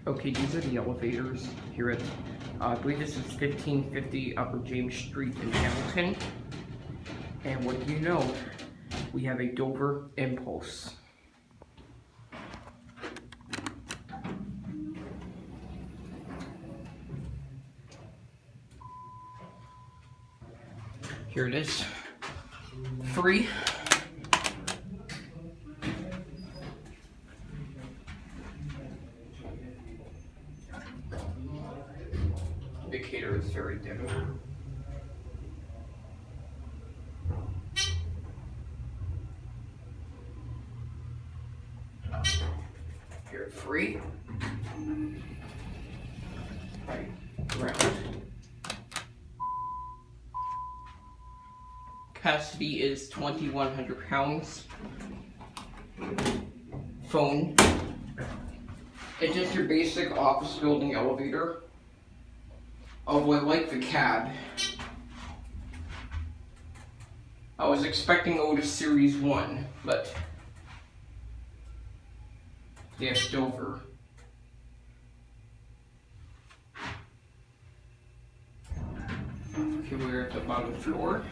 Okay, these are the elevators here at, I believe this is 1550 Upper James Street in Hamilton. And what do you know? We have a Dover Impulse. Here it is. Free. Indicator is very dim. Here, free. Right, ground. Capacity is 2,100 pounds. Phone. It's just your basic office building elevator. Although I like the cab. I was expecting Otis Series 1, but yes, Dover. Okay, we're at the bottom floor.